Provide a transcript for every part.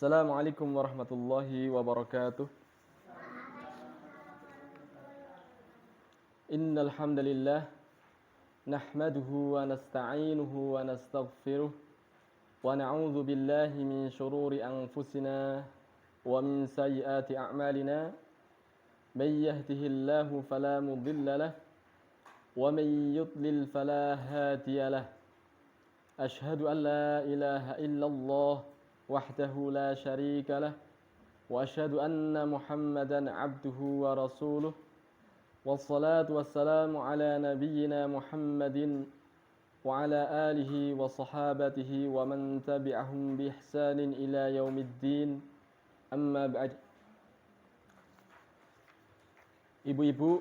Assalamualaikum warahmatullahi wabarakatuh. Innal hamdalillah nahmaduhu wa nasta'inuhu wa nastaghfiruh wa na'udzu billahi min shururi anfusina wa min sayyiati a'malina. May yahdihillahu fala mudilla lahu wa may yudlil fala hadiya lahu. Ashhadu an la ilaha illallah wahdahu la syarika lah wa ashhadu anna Muhammadan abduhu wa rasuluh. Wassalatu wassalamu ala nabiyyina Muhammadin wa ala alihi wa sahabatihi wa man tabi'ahum bi ihsanin ila yaumiddin. Amma ba'd. Ibu-ibu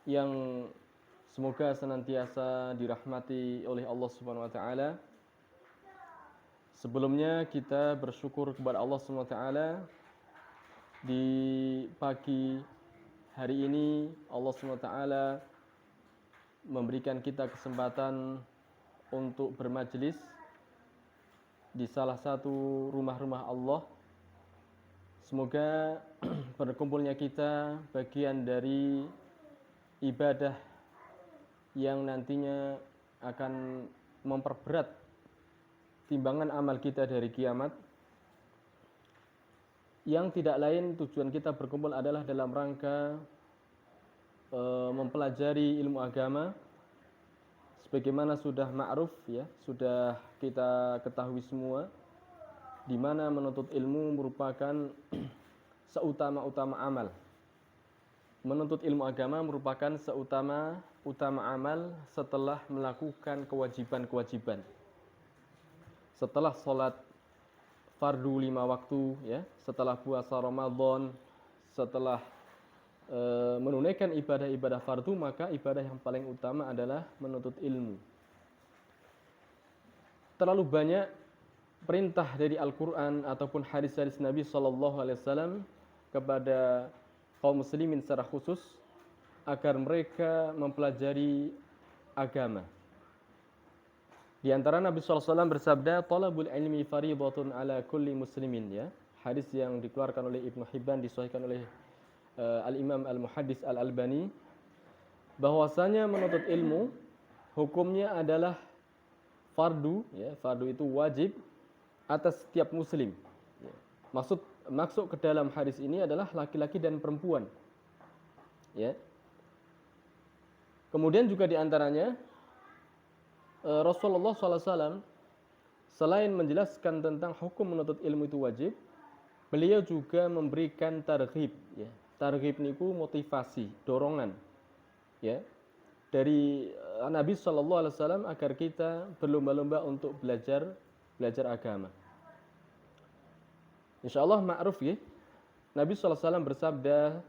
yang semoga senantiasa dirahmati oleh Allah Subhanahu wa taala. Sebelumnya kita bersyukur kepada Allah Subhanahu wa taala di pagi hari ini Allah Subhanahu wa taala memberikan kita kesempatan untuk bermajelis di salah satu rumah-rumah Allah. Semoga berkumpulnya kita bagian dari ibadah yang nantinya akan memperberat timbangan amal kita dari kiamat. Yang tidak lain tujuan kita berkumpul adalah dalam rangka mempelajari ilmu agama. Sebagaimana sudah ma'ruf ya, sudah kita ketahui semua, di mana menuntut ilmu merupakan seutama-utama amal. Menuntut ilmu agama merupakan seutama amal setelah melakukan kewajiban-kewajiban. Setelah sholat fardu 5 waktu, ya, setelah puasa Ramadan, setelah menunaikan ibadah-ibadah fardu, maka ibadah yang paling utama adalah menuntut ilmu. Terlalu banyak perintah dari Al-Quran ataupun hadis-hadis Nabi SAW kepada kaum muslimin secara khusus agar mereka mempelajari agama. Di antara Nabi SAW bersabda, "Talabul ilmi fariidatun ala kulli muslimin," ya. Hadis yang dikeluarkan oleh Ibnu Hibban, disahihkan oleh Al-Imam Al-Muhaddis Al-Albani, bahwasanya menuntut ilmu hukumnya adalah fardu, ya. Fardu itu wajib atas setiap muslim. Ya. Maksud ke dalam hadis ini adalah laki-laki dan perempuan. Ya. Kemudian juga di antaranya Rasulullah SAW selain menjelaskan tentang hukum menuntut ilmu itu wajib, beliau juga memberikan targhib, ya. Targhib niku motivasi, dorongan, ya, dari Nabi SAW agar kita berlomba-lomba untuk belajar agama. Insyaallah ma'ruf ya. Nabi SAW bersabda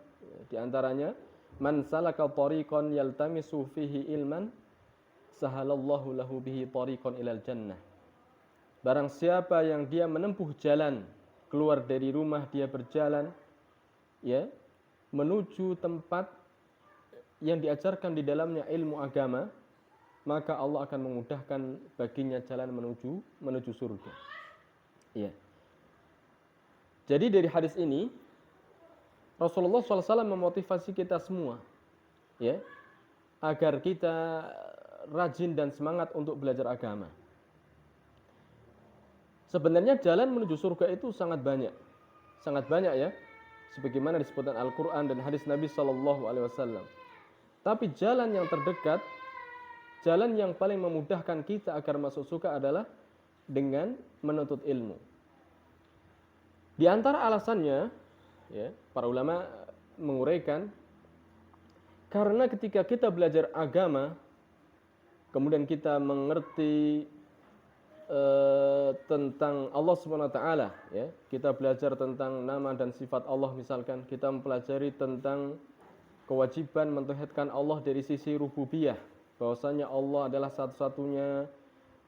di antaranya, "Man salaka tariqan yaltamisu fihi ilman, sahalallahu lahu bihi tariqan ilal jannah." Barang siapa yang dia menempuh jalan, keluar dari rumah dia berjalan, ya, menuju tempat yang diajarkan di dalamnya ilmu agama, maka Allah akan memudahkan baginya jalan menuju surga. Ya. Jadi dari hadis ini Rasulullah SAW memotivasi kita semua, ya, agar kita rajin dan semangat untuk belajar agama. Sebenarnya jalan menuju surga itu sangat banyak ya, sebagaimana disebutkan Al-Quran dan hadis Nabi SAW. Tapi jalan yang terdekat, jalan yang paling memudahkan kita agar masuk surga adalah dengan menuntut ilmu. Di antara alasannya, ya, para ulama menguraikan, karena ketika kita belajar agama, kemudian kita mengerti tentang Allah Subhanahu wa taala, ya. Kita belajar tentang nama dan sifat Allah misalkan, kita mempelajari tentang kewajiban mentauhidkan Allah dari sisi rububiyah, bahwasanya Allah adalah satu-satunya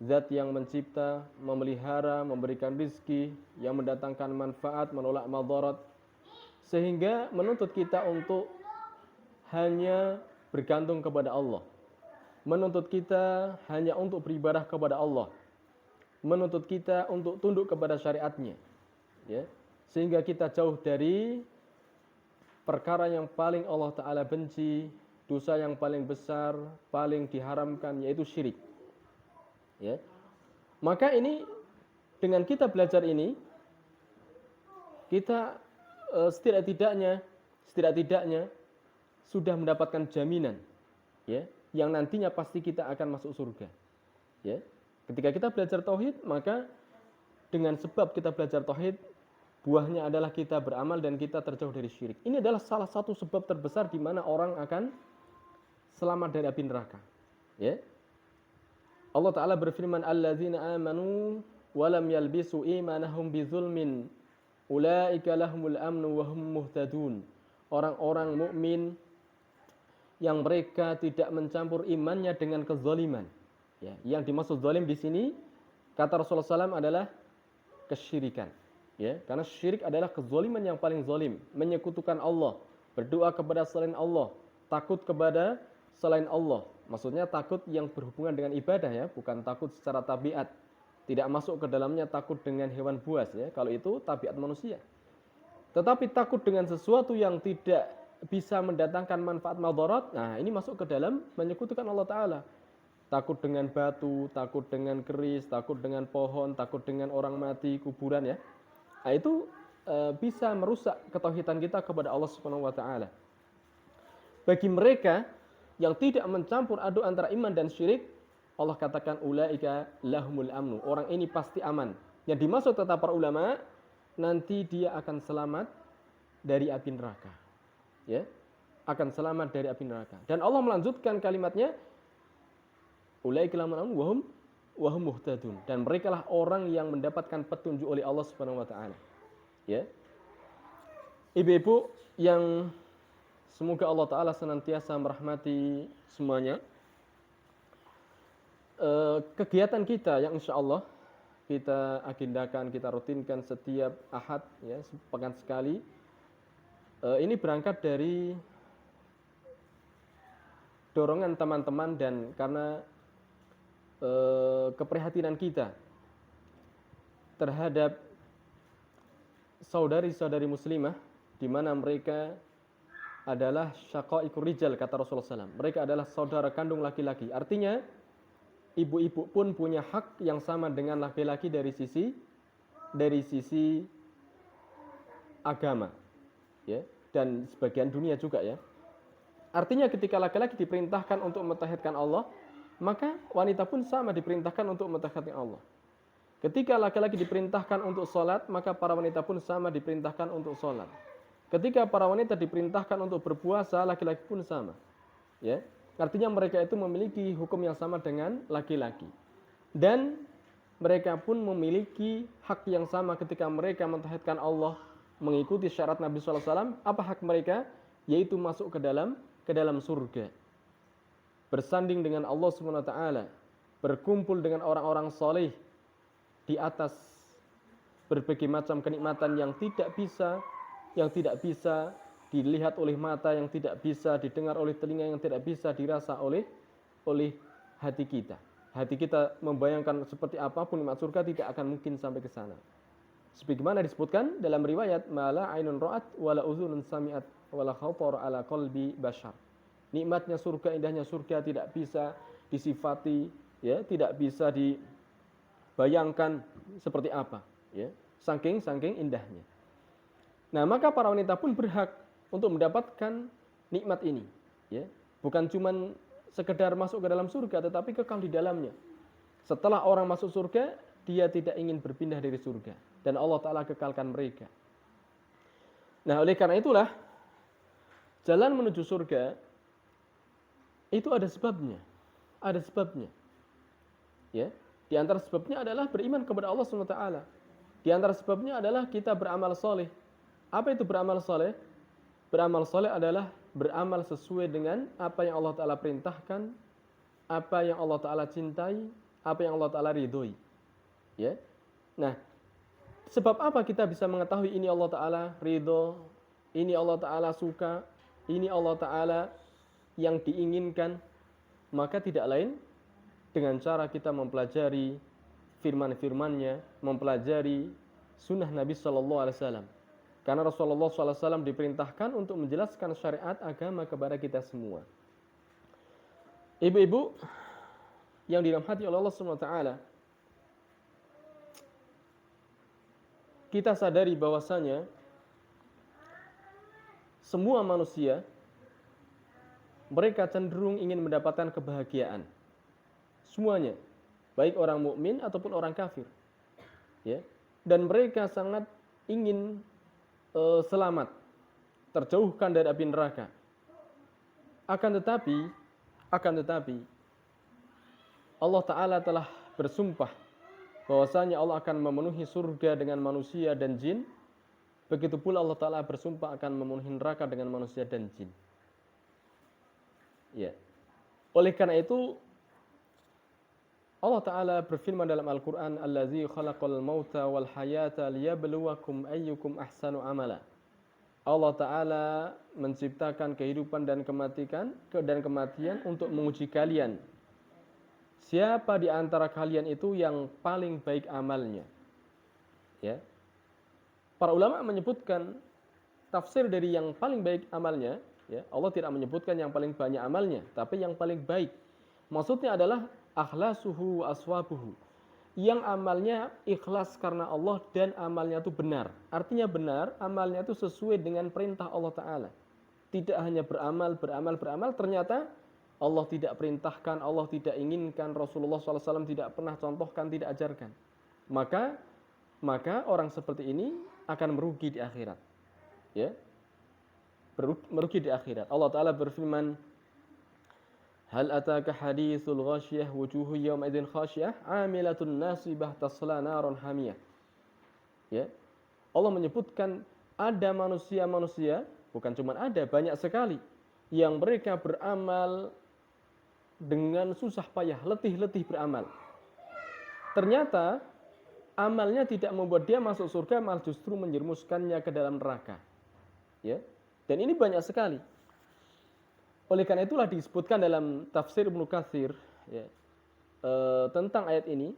zat yang mencipta, memelihara, memberikan rizki, yang mendatangkan manfaat, menolak madarat, sehingga menuntut kita untuk hanya bergantung kepada Allah, menuntut kita hanya untuk beribadah kepada Allah. menuntut kita untuk tunduk kepada syariatnya, ya, sehingga kita jauh dari perkara yang paling Allah Ta'ala benci, dosa yang paling besar, paling diharamkan, yaitu syirik. Ya. Maka ini, dengan kita belajar ini, kita setidak-tidaknya sudah mendapatkan jaminan, ya, yang nantinya pasti kita akan masuk surga. Ya. Ketika kita belajar tauhid, maka dengan sebab kita belajar tauhid, buahnya adalah kita beramal dan kita terjauh dari syirik. Ini adalah salah satu sebab terbesar di mana orang akan selamat dari api neraka. Ya. Allah Ta'ala berfirman, alladzina amanu walam yalbisu imanahum bizulmin ulaika lahumul amnu wa hum muhtadun. Orang-orang mukmin yang mereka tidak mencampur imannya dengan kezaliman. Ya, yang dimaksud zalim di sini kata Rasulullah SAW adalah kesyirikan. Ya, karena syirik adalah kezaliman yang paling zalim, menyekutukan Allah, berdoa kepada selain Allah, takut kepada selain Allah. Maksudnya takut yang berhubungan dengan ibadah, ya, bukan takut secara tabiat. Tidak masuk ke dalamnya takut dengan hewan buas, ya. Kalau itu tabiat manusia. Tetapi takut dengan sesuatu yang tidak bisa mendatangkan manfaat madarat, nah ini masuk ke dalam menyekutukan Allah Ta'ala. Takut dengan batu, takut dengan keris, takut dengan pohon, takut dengan orang mati, kuburan, ya. Nah, itu bisa merusak ketauhidan kita kepada Allah Subhanahu wa Ta'ala. Bagi mereka yang tidak mencampur aduk antara iman dan syirik, Allah katakan ulaika lahumul amnu. Orang ini pasti aman. Yang dimaksud kata para ulama, nanti dia akan selamat dari api neraka. Ya, akan selamat dari api neraka. Dan Allah melanjutkan kalimatnya, ulaika lahumul amnu wa hum muhtadun. Dan merekalah orang yang mendapatkan petunjuk oleh Allah Subhanahu wa Ta'ala. Ya. Ibu-ibu yang semoga Allah Ta'ala senantiasa merahmati semuanya. Kegiatan kita yang insya Allah kita agendakan, kita rutinkan setiap Ahad, ya, sepekan sekali. Ini berangkat dari dorongan teman-teman dan karena keprihatinan kita terhadap saudari-saudari muslimah, di mana mereka adalah syaqaiqur rijal, kata Rasulullah SAW. Mereka adalah saudara kandung laki-laki. Artinya ibu-ibu pun punya hak yang sama dengan laki-laki dari sisi agama, ya, dan sebagian dunia juga, ya. Artinya ketika laki-laki diperintahkan untuk mentauhidkan Allah, maka wanita pun sama diperintahkan untuk mentauhidkan Allah. Ketika laki-laki diperintahkan untuk sholat, maka para wanita pun sama diperintahkan untuk sholat. Ketika para wanita diperintahkan untuk berpuasa, laki-laki pun sama. Ya, artinya mereka itu memiliki hukum yang sama dengan laki-laki. Dan mereka pun memiliki hak yang sama ketika mereka mentauhidkan Allah, mengikuti syarat Nabi SAW. Apa hak mereka? Yaitu masuk ke dalam surga. Bersanding dengan Allah SWT, berkumpul dengan orang-orang soleh di atas berbagai macam kenikmatan yang tidak bisa dilihat oleh mata, yang tidak bisa didengar oleh telinga, yang tidak bisa dirasa oleh hati kita. Hati kita membayangkan seperti apapun nikmat surga tidak akan mungkin sampai ke sana. Sebagaimana disebutkan dalam riwayat, mala ainun ra'at wala uzunun sami'at wala khatar ala qalbi bashar. Nikmatnya surga, indahnya surga tidak bisa disifati, ya, tidak bisa dibayangkan seperti apa, ya. Saking indahnya. Nah, maka para wanita pun berhak untuk mendapatkan nikmat ini, ya. Bukan cuma sekedar masuk ke dalam surga, tetapi kekal di dalamnya. Setelah orang masuk surga, dia tidak ingin berpindah dari surga, dan Allah Ta'ala kekalkan mereka. Nah, oleh karena itulah jalan menuju surga itu ada sebabnya. Ya, di antara sebabnya adalah beriman kepada Allah SWT. Di antara sebabnya adalah kita beramal soleh. Apa itu beramal soleh? Beramal soleh adalah beramal sesuai dengan apa yang Allah Ta'ala perintahkan, apa yang Allah Ta'ala cintai, apa yang Allah Ta'ala ridhoi. Ya. Nah, sebab apa kita bisa mengetahui ini Allah Ta'ala ridho, ini Allah Ta'ala suka, ini Allah Ta'ala yang diinginkan? Maka tidak lain dengan cara kita mempelajari firman-firmannya, mempelajari sunnah Nabi Shallallahu Alaihi Wasallam. Karena Rasulullah SAW diperintahkan untuk menjelaskan syariat agama kepada kita semua. Ibu-ibu yang dirahmati oleh Allah SWT, kita sadari bahwasanya semua manusia mereka cenderung ingin mendapatkan kebahagiaan. Semuanya, baik orang mukmin ataupun orang kafir. Ya. Dan mereka sangat ingin selamat, terjauhkan dari api neraka. Akan tetapi Allah Ta'ala telah bersumpah bahwasanya Allah akan memenuhi surga dengan manusia dan jin. Begitu pula Allah Ta'ala bersumpah akan memenuhi neraka dengan manusia dan jin. Ya. Oleh karena itu Allah Ta'ala berfirman dalam Al-Quran, Allazi khalaqal mauta wal hayata liyabluwakum ayyukum ahsanu amala. Allah Ta'ala menciptakan kehidupan dan kematian untuk menguji kalian. Siapa di antara kalian itu yang paling baik amalnya? Ya. Para ulama menyebutkan tafsir dari yang paling baik amalnya. Ya. Allah tidak menyebutkan yang paling banyak amalnya, tapi yang paling baik. Maksudnya adalah akhlasuhu aswabuhu, yang amalnya ikhlas karena Allah dan amalnya itu benar. Artinya benar, amalnya itu sesuai dengan perintah Allah Ta'ala. Tidak hanya beramal, ternyata Allah tidak perintahkan, Allah tidak inginkan, Rasulullah SAW tidak pernah contohkan, tidak ajarkan. Maka orang seperti ini akan merugi di akhirat. Ya, merugi di akhirat. Allah Ta'ala berfirman, Hal ataka hadithul ghasyiyah wujuhu yawma idzin khasyiyah amilatun nasibah tasla naron hamiyah. Ya. Allah menyebutkan ada manusia-manusia, bukan cuma ada, banyak sekali yang mereka beramal dengan susah payah, letih-letih beramal. Ternyata amalnya tidak membuat dia masuk surga, malah justru menjerumuskannya ke dalam neraka. Ya. Dan ini banyak sekali. Oleh karena itulah disebutkan dalam tafsir Ibnu Katsir ya, tentang ayat ini,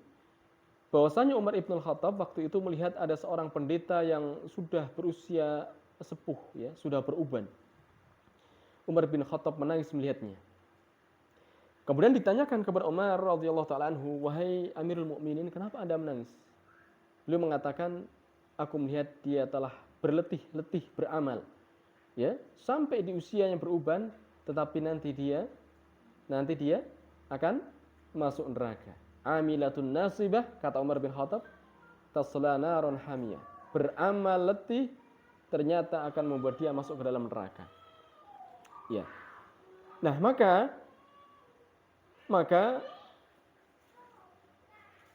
bahwasanya Umar Ibn Khattab waktu itu melihat ada seorang pendeta yang sudah berusia sepuh, ya, sudah beruban. Umar bin Khattab menangis melihatnya. Kemudian ditanyakan kepada Umar radhiyallahu taala anhu, wahai Amirul Mukminin, kenapa Anda menangis? Beliau mengatakan, aku melihat dia telah berletih-letih beramal, ya, sampai di usia yang beruban. Tetapi nanti dia akan masuk neraka. Amilatun nasibah, kata Umar bin Khattab, tasla naron hamiyah. Beramal letih ternyata akan membuat dia masuk ke dalam neraka. Ya. Nah, maka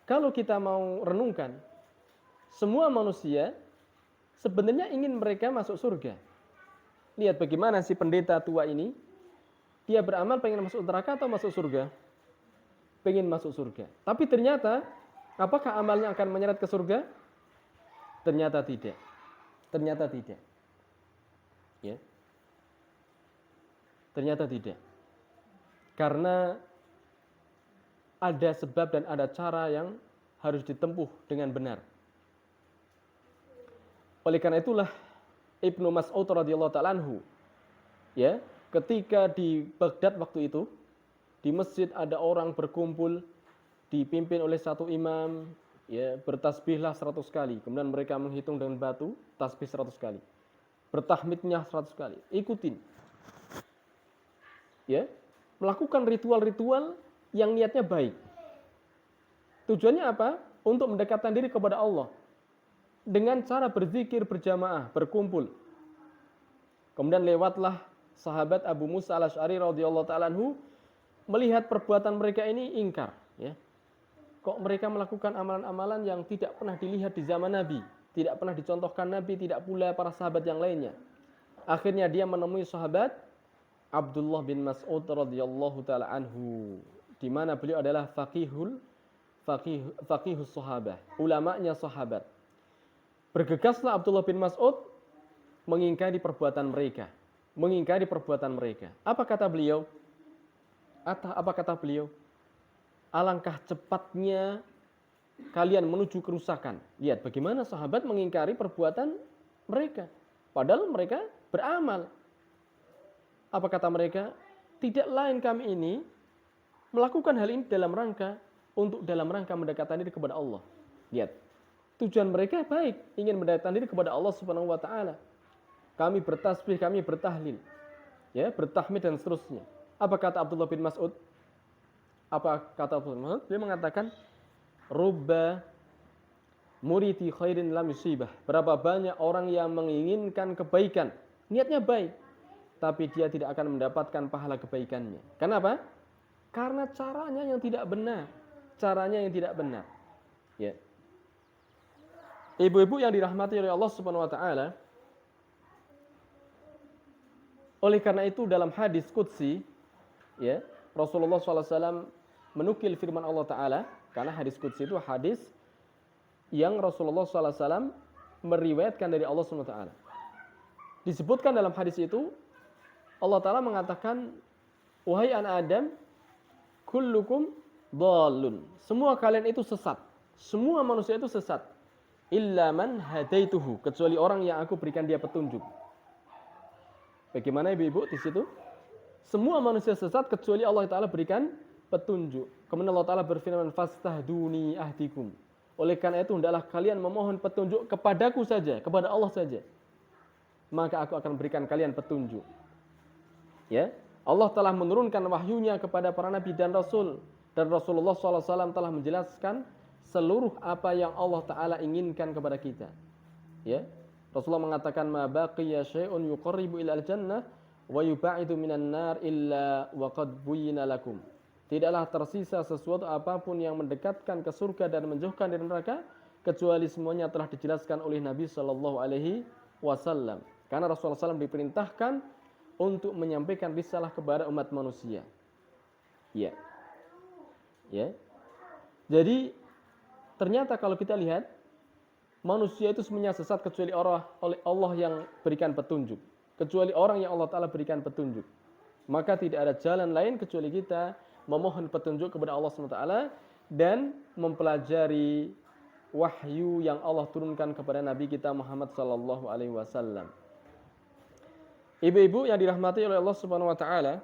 kalau kita mau renungkan, semua manusia sebenarnya ingin mereka masuk surga. Lihat bagaimana si pendeta tua ini, dia beramal pengen masuk neraka atau masuk surga? Pengen masuk surga. Tapi ternyata, apakah amalnya akan menyeret ke surga? Ternyata tidak. Ya. Ternyata tidak. Karena ada sebab dan ada cara yang harus ditempuh dengan benar. Oleh karena itulah Ibnu Mas'ud radhiyallahu ta'ala anhu, ya, ketika di Baghdad waktu itu, di masjid ada orang berkumpul, dipimpin oleh satu imam, ya, bertasbihlah 100 kali. Kemudian mereka menghitung dengan batu, tasbih 100 kali. Bertahmidnya 100 kali. Ikutin. Ya, melakukan ritual-ritual yang niatnya baik. Tujuannya apa? Untuk mendekatkan diri kepada Allah. Dengan cara berzikir berjamaah, berkumpul. Kemudian lewatlah sahabat Abu Musa al-Asy'ari radhiyallahu ta'ala anhu, melihat perbuatan mereka ini ingkar, ya. Kok mereka melakukan amalan-amalan yang tidak pernah dilihat di zaman Nabi, tidak pernah dicontohkan Nabi, tidak pula para sahabat yang lainnya. Akhirnya dia menemui sahabat Abdullah bin Mas'ud radhiyallahu ta'ala anhu, di mana beliau adalah faqihus sahabah, ulamanya sahabat. Bergegaslah Abdullah bin Mas'ud mengingkari perbuatan mereka. Apa kata beliau? Alangkah cepatnya kalian menuju kerusakan. Lihat bagaimana sahabat mengingkari perbuatan mereka. Padahal mereka beramal. Apa kata mereka? Tidak lain kami ini melakukan hal ini dalam rangka mendekatkan diri kepada Allah. Lihat, tujuan mereka baik, ingin mendekatkan diri kepada Allah Subhanahu wa taala. Kami bertasbih, kami bertahlil, ya, bertahmid dan seterusnya. Apa kata Abdullah bin Mas'ud? Dia mengatakan, "Rubba muriti khairin lam yusibah." Berapa banyak orang yang menginginkan kebaikan, niatnya baik, tapi dia tidak akan mendapatkan pahala kebaikannya. Kenapa? Karena caranya yang tidak benar. Ya. Ibu-ibu yang dirahmati oleh Allah Subhanahu wa taala, oleh karena itu dalam hadis qudsi, ya, Rasulullah SAW menukil firman Allah Ta'ala, karena hadis qudsi itu hadis yang Rasulullah SAW meriwayatkan dari Allah SWT. Disebutkan dalam hadis itu, Allah Ta'ala mengatakan, "Wahai anak Adam, kullukum dhalun." Semua kalian itu sesat. Semua manusia itu sesat. Illa man hadaituhu, kecuali orang yang aku berikan dia petunjuk. Bagaimana ibu-ibu di situ? Semua manusia sesat kecuali Allah Ta'ala berikan petunjuk. Kemudian Allah Ta'ala berfirman, "Fastahduni ahdikum." Oleh karena itu, hendaklah kalian memohon petunjuk kepadaku saja, kepada Allah saja. Maka aku akan berikan kalian petunjuk. Ya, Allah telah menurunkan wahyunya kepada para nabi dan rasul. Dan Rasulullah SAW telah menjelaskan seluruh apa yang Allah Ta'ala inginkan kepada kita. Ya, Rasulullah mengatakan, "Ma baqiya syai'un yuqarribu ilal jannah wa yubaidu minan nar illa wa qad buyyina lakum." Tidaklah tersisa sesuatu apapun yang mendekatkan ke surga dan menjauhkan dari neraka kecuali semuanya telah dijelaskan oleh Nabi sallallahu alaihi wasallam. Karena Rasulullah SAW diperintahkan untuk menyampaikan risalah kepada umat manusia. Ya. Ya. Jadi ternyata kalau kita lihat, manusia itu semuanya sesat kecuali oleh Allah yang berikan petunjuk. Kecuali orang yang Allah Ta'ala berikan petunjuk. Maka tidak ada jalan lain kecuali kita memohon petunjuk kepada Allah SWT dan mempelajari wahyu yang Allah turunkan kepada Nabi kita Muhammad SAW. Ibu-ibu yang dirahmati oleh Allah Subhanahu wa taala,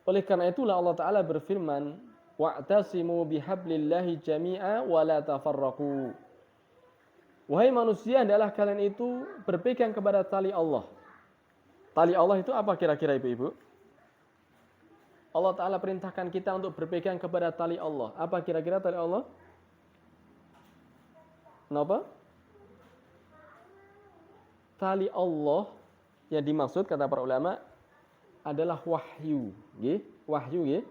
oleh karena itulah Allah Ta'ala berfirman, "Wa'tasimu bihablillahi jami'a wa la tafarraqu." Wahai manusia, hendaklah kalian itu berpegang kepada tali Allah. Tali Allah itu apa kira-kira ibu-ibu? Allah Ta'ala perintahkan kita untuk berpegang kepada tali Allah. Apa kira-kira tali Allah? Kenapa? Tali Allah yang dimaksud kata para ulama adalah wahyu. Wahyu.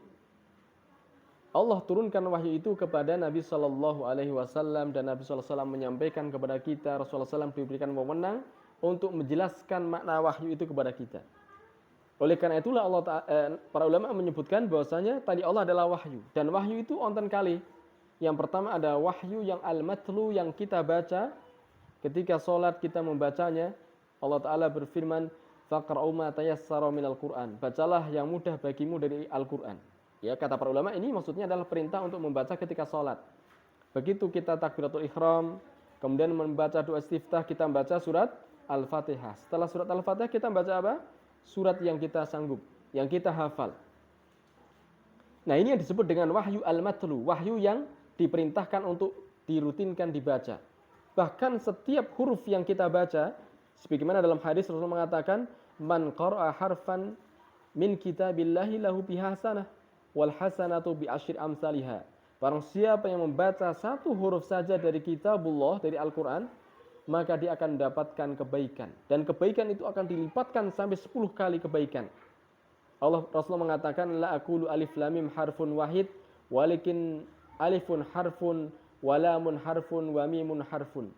Allah turunkan wahyu itu kepada Nabi Shallallahu Alaihi Wasallam dan Nabi Shallallahu Alaihi Wasallam menyampaikan kepada kita. Rasulullah SAW diberikan wewenang untuk menjelaskan makna wahyu itu kepada kita. Oleh karena itulah para ulama menyebutkan bahwasanya tali Allah adalah wahyu, dan wahyu itu onten kali. Yang pertama ada wahyu yang al-matlu yang kita baca ketika sholat kita membacanya. Allah Ta'ala berfirman, "Faqra'u ma tayassara minal Qur'an." Bacalah yang mudah bagimu dari Al-Qur'an. Ya, kata para ulama ini maksudnya adalah perintah untuk membaca ketika sholat. Begitu kita takbiratul ihram, kemudian membaca doa istiftah, kita membaca surat Al-Fatihah. Setelah surat Al-Fatihah kita membaca apa? Surat yang kita sanggup, yang kita hafal. Nah, ini yang disebut dengan wahyu al-matlu, wahyu yang diperintahkan untuk dirutinkan dibaca. Bahkan setiap huruf yang kita baca, sebagaimana dalam hadis Rasulullah mengatakan, "Man qara'a harfan min kitabillahi lahu bihasanah wal hasanatu bi asyri amsalihha." Barang siapa yang membaca satu huruf saja dari kitabullah, dari Al-Qur'an, maka dia akan mendapatkan kebaikan, dan kebaikan itu akan dilipatkan sampai 10 kali kebaikan. Rasulullah mengatakan, "La aqulu alif lam mim harfun wahid, walakin alifun harfun, walamun harfun, wa mimun harfun."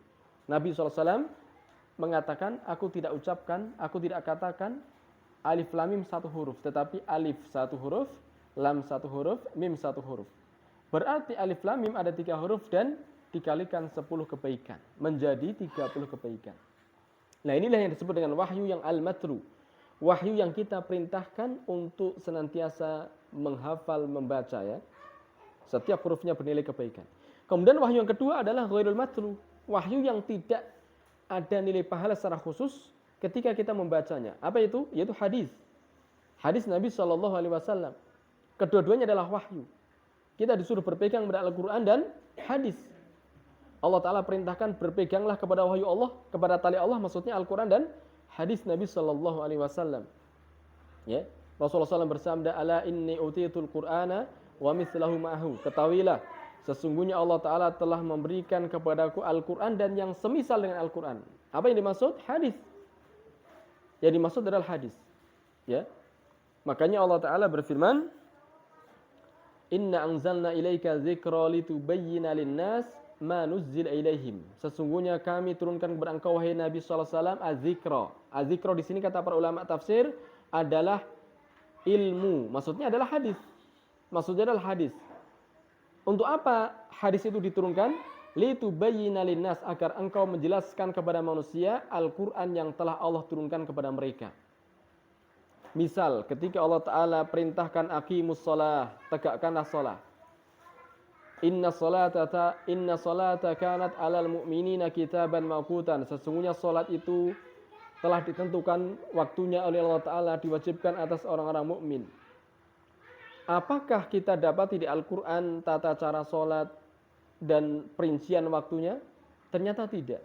Nabi SAW mengatakan, aku tidak katakan alif lam mim satu huruf, tetapi alif satu huruf, lam satu huruf, mim satu huruf. Berarti alif lam mim ada 3 huruf dan dikalikan 10 kebaikan, menjadi 30 kebaikan. Nah, inilah yang disebut dengan wahyu yang al-matru. Wahyu yang kita perintahkan untuk senantiasa menghafal, membaca, ya. Setiap hurufnya bernilai kebaikan. Kemudian wahyu yang kedua adalah ghairul matlu, wahyu yang tidak ada nilai pahala secara khusus ketika kita membacanya. Apa itu? Yaitu hadis. Hadis Nabi Shallallahu Alaihi Wasallam. Kedua-duanya adalah wahyu. Kita disuruh berpegang pada Al-Quran dan hadis. Allah Ta'ala perintahkan berpeganglah kepada wahyu Allah, kepada tali Allah, maksudnya Al-Quran dan hadis Nabi Shallallahu Alaihi Wasallam. Ya, Rasulullah SAW bersabda, "Ala inni utitul Qur'ana wa mithlahu ma'ahu." Ketahuilah, sesungguhnya Allah Ta'ala telah memberikan kepadaku Al-Quran dan yang semisal dengan Al-Quran. Apa yang dimaksud? Hadis. Yang dimaksud adalah hadis. Ya, makanya Allah Ta'ala berfirman, "Inna anzalna ilaika dzikra litubayyina lin-nas ma nuzzila ilaihim." Sesungguhnya kami turunkan kepada engkau wahai Nabi sallallahu alaihi wasallam az-dzikra. Az-dzikra di sini kata para ulama tafsir adalah ilmu. Maksudnya adalah hadis. Maksudnya adalah hadis. Untuk apa hadis itu diturunkan? Litubayyina lin-nas, agar engkau menjelaskan kepada manusia Al-Qur'an yang telah Allah turunkan kepada mereka. Misal ketika Allah Ta'ala perintahkan aqimus shalah, tegakkanlah shalah. Inna salata kanat alal mu'minina kitaban mawqutan. Sesungguhnya salat itu telah ditentukan waktunya oleh Allah Ta'ala, diwajibkan atas orang-orang mukmin. Apakah kita dapati di Al-Quran tata cara salat dan perincian waktunya? Ternyata tidak.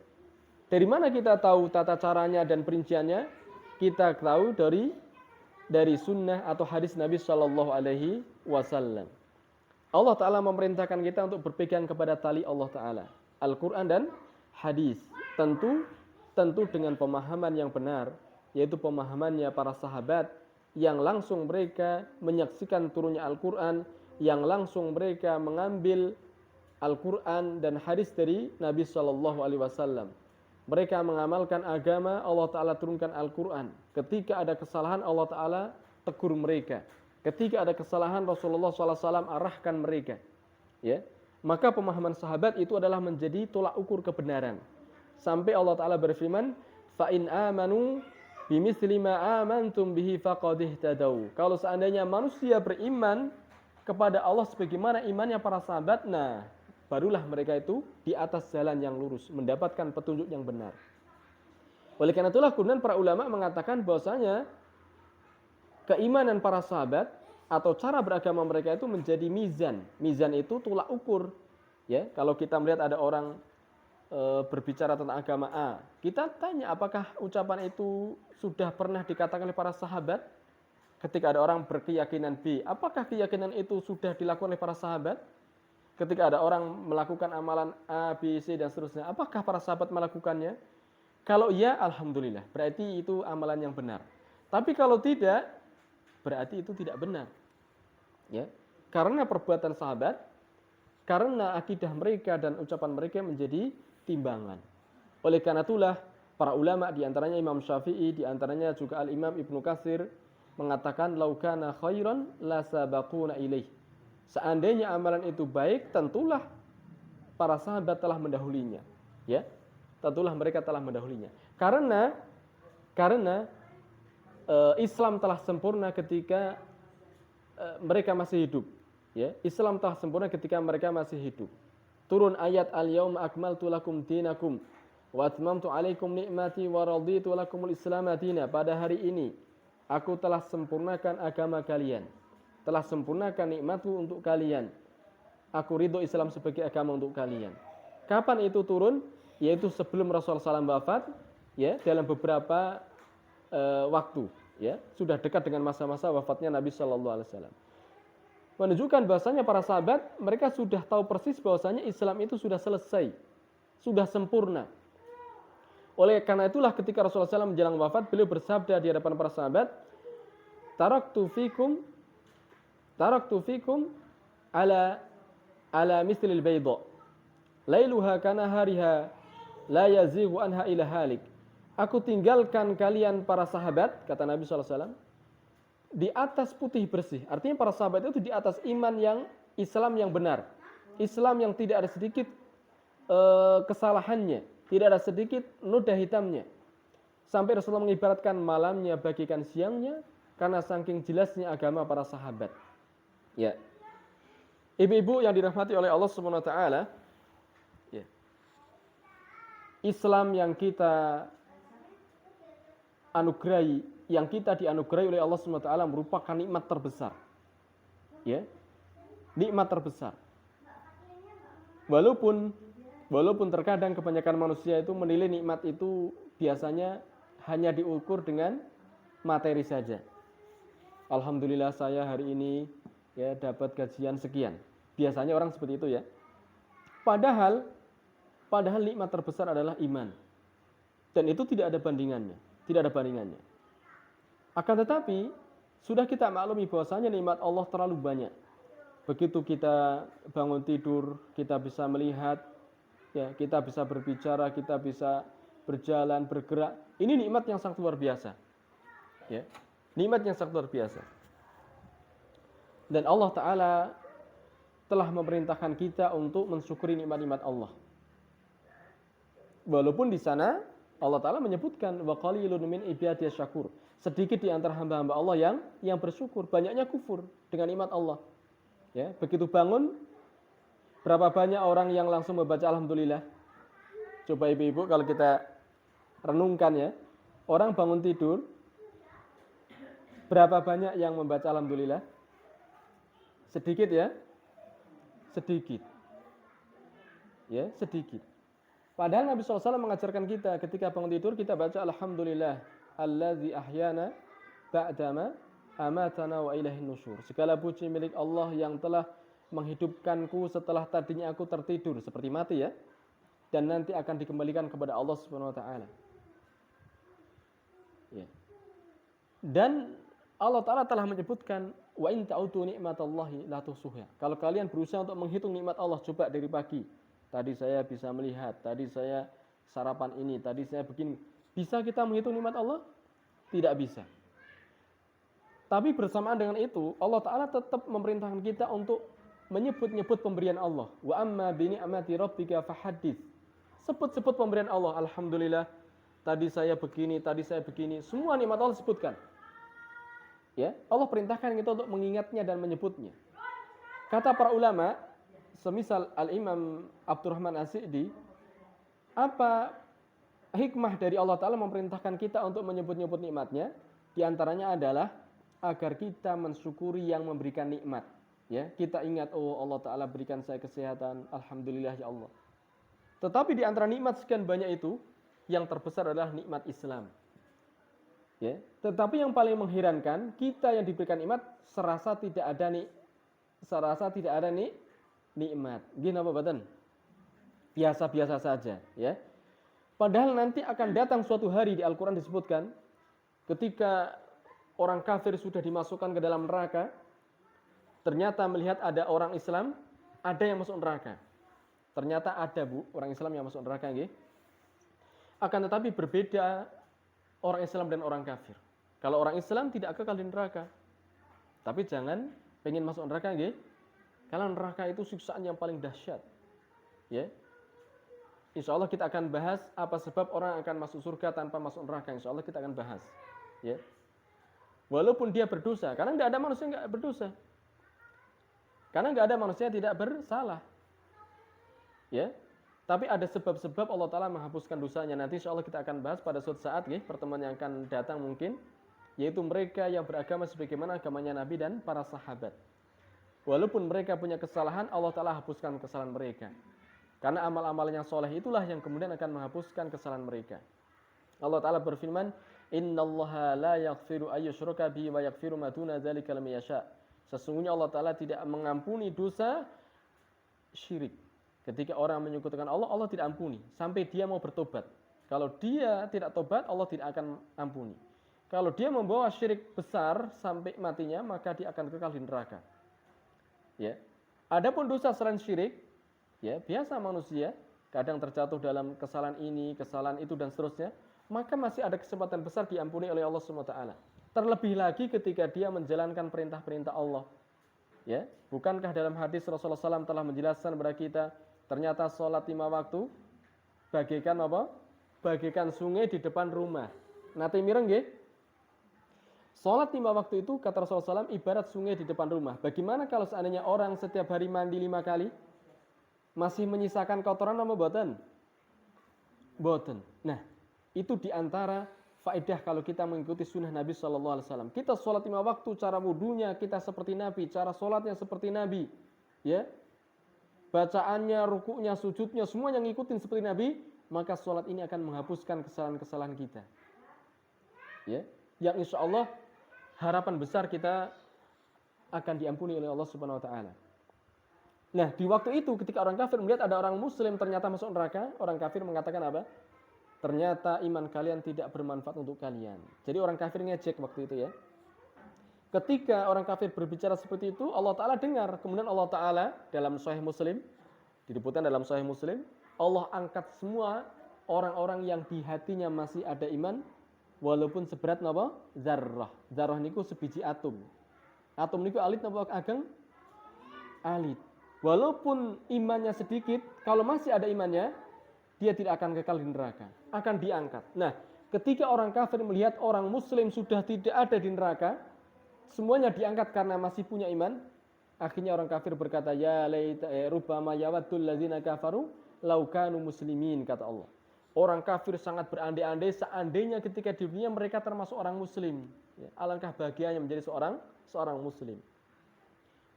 Dari mana kita tahu tata caranya dan perinciannya? Kita tahu dari sunnah atau hadis Nabi Shallallahu Alaihi Wasallam. Allah Ta'ala memerintahkan kita untuk berpegang kepada tali Allah Ta'ala, Al-Quran dan hadis. Tentu dengan pemahaman yang benar, yaitu pemahamannya para sahabat yang langsung mereka menyaksikan turunnya Al-Quran, yang langsung mereka mengambil Al-Quran dan hadis dari Nabi Shallallahu Alaihi Wasallam. Mereka mengamalkan agama, Allah Ta'ala turunkan Al-Quran. Ketika ada kesalahan, Allah Ta'ala tegur mereka. Ketika ada kesalahan, Rasulullah SAW arahkan mereka. Ya, maka pemahaman sahabat itu adalah menjadi tolak ukur kebenaran. Sampai Allah Ta'ala berfirman, "Fa'in amanu bimithli ma amantum bihi faqad ihtadaw." Kalau seandainya manusia beriman kepada Allah sebagaimana imannya para sahabat, nah, barulah mereka itu di atas jalan yang lurus, mendapatkan petunjuk yang benar. Oleh karena itulah kemudian para ulama mengatakan bahwasanya keimanan para sahabat atau cara beragama mereka itu menjadi mizan. Mizan itu tolak ukur. Ya, kalau kita melihat ada orang berbicara tentang agama A, kita tanya apakah ucapan itu sudah pernah dikatakan oleh para sahabat? Ketika ada orang berkeyakinan B, apakah keyakinan itu sudah dilakukan oleh para sahabat? Ketika ada orang melakukan amalan A, B, C, dan seterusnya, apakah para sahabat melakukannya? Kalau iya, alhamdulillah, berarti itu amalan yang benar. Tapi kalau tidak, berarti itu tidak benar. Ya, karena perbuatan sahabat, karena akidah mereka dan ucapan mereka menjadi timbangan. Oleh karena itulah, para ulama, diantaranya Imam Syafi'i, diantaranya juga Al-Imam Ibnu Katsir, mengatakan, "Lau kana khairan la sabaquna ilaih." Seandainya amalan itu baik, tentulah para sahabat telah mendahulinya. Ya, tentulah mereka telah mendahulinya. Karena Islam telah sempurna ketika mereka masih hidup. Ya, Islam telah sempurna ketika mereka masih hidup. Turun ayat al-yauma akmaltu lakum dinakum wa atmamtu alaikum ni'mati wa raditu lakumul Islam madina. Pada hari ini aku telah sempurnakan agama kalian, telah sempurnakan nikmatku untuk kalian. Aku ridho Islam sebagai agama untuk kalian. Kapan itu turun? Yaitu sebelum Rasulullah SAW wafat, ya, dalam beberapa waktu, ya, sudah dekat dengan masa-masa wafatnya Nabi Shallallahu Alaihi Wasallam. Menunjukkan bahwasanya para sahabat mereka sudah tahu persis bahwasanya Islam itu sudah selesai, sudah sempurna. Oleh karena itulah ketika Rasulullah SAW menjelang wafat, beliau bersabda di hadapan para sahabat, taraktu fikum ala mislil bayda lailuha kana hariha la yazighu anha ila halik. Aku tinggalkan kalian para sahabat, kata Nabi SAW, di atas putih bersih. Artinya para sahabat itu di atas iman yang Islam yang benar, Islam yang tidak ada sedikit kesalahannya, tidak ada sedikit noda hitamnya. Sampai Rasulullah mengibaratkan malamnya bagikan siangnya, karena saking jelasnya agama para sahabat. Ya, ibu-ibu yang dirahmati oleh Allah Subhanahu Wa Taala, Islam yang kita anugerahi, yang kita dianugerahi oleh Allah SWT merupakan nikmat terbesar. Ya, nikmat terbesar. Walaupun terkadang kebanyakan manusia itu menilai nikmat itu biasanya hanya diukur dengan materi saja. Alhamdulillah saya hari ini ya dapat gajian sekian. Biasanya orang seperti itu ya. Padahal nikmat terbesar adalah iman. Dan itu tidak ada bandingannya, Akan tetapi sudah kita maklumi bahwasanya nikmat Allah terlalu banyak. Begitu kita bangun tidur, kita bisa melihat, ya, kita bisa berbicara, kita bisa berjalan, bergerak. Ini nikmat yang sangat luar biasa. Ya, nikmat yang sangat luar biasa. Dan Allah Ta'ala telah memerintahkan kita untuk mensyukuri nikmat-nikmat Allah. Walaupun di sana Allah Ta'ala menyebutkan wa qalilun min ibadiyas syakur. Sedikit di antara hamba-hamba Allah yang bersyukur, banyaknya kufur dengan nikmat Allah. Ya, begitu bangun, berapa banyak orang yang langsung membaca alhamdulillah? Coba ibu-ibu kalau kita renungkan ya, orang bangun tidur, berapa banyak yang membaca alhamdulillah? Sedikit ya? Sedikit. Ya, sedikit. Padahal Nabi SAW mengajarkan kita ketika bangun tidur kita baca alhamdulillah allazi ahyana ba'dama amatana wa ilaihin nusyur. Segala puji milik Allah yang telah menghidupkanku setelah tadinya aku tertidur seperti mati ya. Dan nanti akan dikembalikan kepada Allah Subhanahu wa taala. Ya. Dan Allah Ta'ala telah menyebutkan wa in ta'udu ni'matallahi la tuhsuha. Kalau kalian berusaha untuk menghitung nikmat Allah, coba dari pagi. Tadi saya bisa melihat, tadi saya sarapan ini, tadi saya begini. Bisa kita menghitung nikmat Allah? Tidak bisa. Tapi bersamaan dengan itu, Allah Ta'ala tetap memerintahkan kita untuk menyebut-nyebut pemberian Allah. Wa amma bi ni'mati rabbika fahaddits. Sebut-sebut pemberian Allah. Alhamdulillah, tadi saya begini, semua nikmat Allah sebutkan. Ya, Allah perintahkan kita untuk mengingatnya dan menyebutnya. Kata para ulama, semisal Al-Imam Abdurrahman As-Sa'di, apa hikmah dari Allah Ta'ala memerintahkan kita untuk menyebut-nyebut nikmatnya? Di antaranya adalah agar kita mensyukuri yang memberikan nikmat. Ya, kita ingat, oh Allah Ta'ala berikan saya kesehatan, alhamdulillah ya Allah. Tetapi di antara nikmat sekian banyak itu, yang terbesar adalah nikmat Islam. Ya, tetapi yang paling mengherankan, kita yang diberikan nikmat serasa tidak ada nikmat. Gini apa badan? Biasa-biasa saja, ya. Padahal nanti akan datang suatu hari di Al-Qur'an disebutkan ketika orang kafir sudah dimasukkan ke dalam neraka, ternyata melihat ada orang Islam, ada yang masuk neraka. Ternyata ada orang Islam yang masuk neraka, nggih. Akan tetapi berbeda orang Islam dan orang kafir. Kalau orang Islam tidak kekal di neraka. Tapi jangan pengen masuk neraka, nggih. Karena neraka itu siksaan yang paling dahsyat. Ya. Insya Allah kita akan bahas apa sebab orang akan masuk surga tanpa masuk neraka. Insya Allah kita akan bahas. Ya. Walaupun dia berdosa, karena tidak ada manusia yang tidak berdosa. Karena tidak ada manusia yang tidak bersalah. Ya. Tapi ada sebab-sebab Allah Ta'ala menghapuskan dosanya. Nanti insya Allah kita akan bahas pada suatu saat, ya, pertemuan yang akan datang mungkin. Yaitu mereka yang beragama sebagaimana agamanya Nabi dan para sahabat. Walaupun mereka punya kesalahan, Allah Ta'ala hapuskan kesalahan mereka. Karena amal-amal yang soleh itulah yang kemudian akan menghapuskan kesalahan mereka. Allah Ta'ala berfirman, Innallaha la yaghfiru ayyushraka bihi wa yaghfiru ma duna dzalika liman yasha. Sesungguhnya Allah Ta'ala tidak mengampuni dosa syirik. Ketika orang menyekutukan Allah, Allah tidak ampuni sampai dia mau bertobat. Kalau dia tidak tobat, Allah tidak akan ampuni. Kalau dia membawa syirik besar sampai matinya, maka dia akan kekal di neraka. Ya. Adapun dosa selain syirik, ya, biasa manusia kadang terjatuh dalam kesalahan ini, kesalahan itu dan seterusnya, maka masih ada kesempatan besar diampuni oleh Allah SWT. Terlebih lagi ketika dia menjalankan perintah-perintah Allah. Ya, bukankah dalam hadis Rasulullah SAW telah menjelaskan kepada kita, ternyata sholat 5 waktu bagaikan apa? Bagaikan sungai di depan rumah. Nate mireng nggih? Sholat 5 waktu itu kata Rasulullah SAW ibarat sungai di depan rumah. Bagaimana kalau seandainya orang setiap hari mandi 5 kali? Masih menyisakan kotoran apa mboten? Boten. Nah, itu diantara faedah kalau kita mengikuti sunnah Nabi Shallallahu Alaihi Wasallam. Kita sholat 5 waktu, cara wudhunya kita seperti Nabi, cara sholatnya seperti Nabi, ya, bacaannya, rukuknya, sujudnya, semuanya ngikutin seperti Nabi, maka sholat ini akan menghapuskan kesalahan-kesalahan kita, ya, yang insya Allah harapan besar kita akan diampuni oleh Allah Subhanahu Wa Taala. Nah, di waktu itu ketika orang kafir melihat ada orang muslim ternyata masuk neraka, orang kafir mengatakan apa? Ternyata iman kalian tidak bermanfaat untuk kalian. Jadi orang kafir ngejek waktu itu ya. Ketika orang kafir berbicara seperti itu, Allah Ta'ala dengar. Kemudian Allah Ta'ala dalam Sahih Muslim, disebutkan dalam Sahih Muslim, Allah angkat semua orang-orang yang di hatinya masih ada iman, walaupun seberat napa? Zarrah. Zarrah niku sebiji atom. Atom niku alit napa ageng? Alit. Walaupun imannya sedikit, kalau masih ada imannya, dia tidak akan kekal di neraka, akan diangkat. Nah, ketika orang kafir melihat orang muslim sudah tidak ada di neraka, semuanya diangkat karena masih punya iman, akhirnya orang kafir berkata, ya laita rubbama yawaddul ladzina kafaru law kanu muslimin, kata Allah. Orang kafir sangat berandai-andai seandainya ketika di dunia mereka termasuk orang muslim. Ya, alangkah bahagianya menjadi seorang muslim.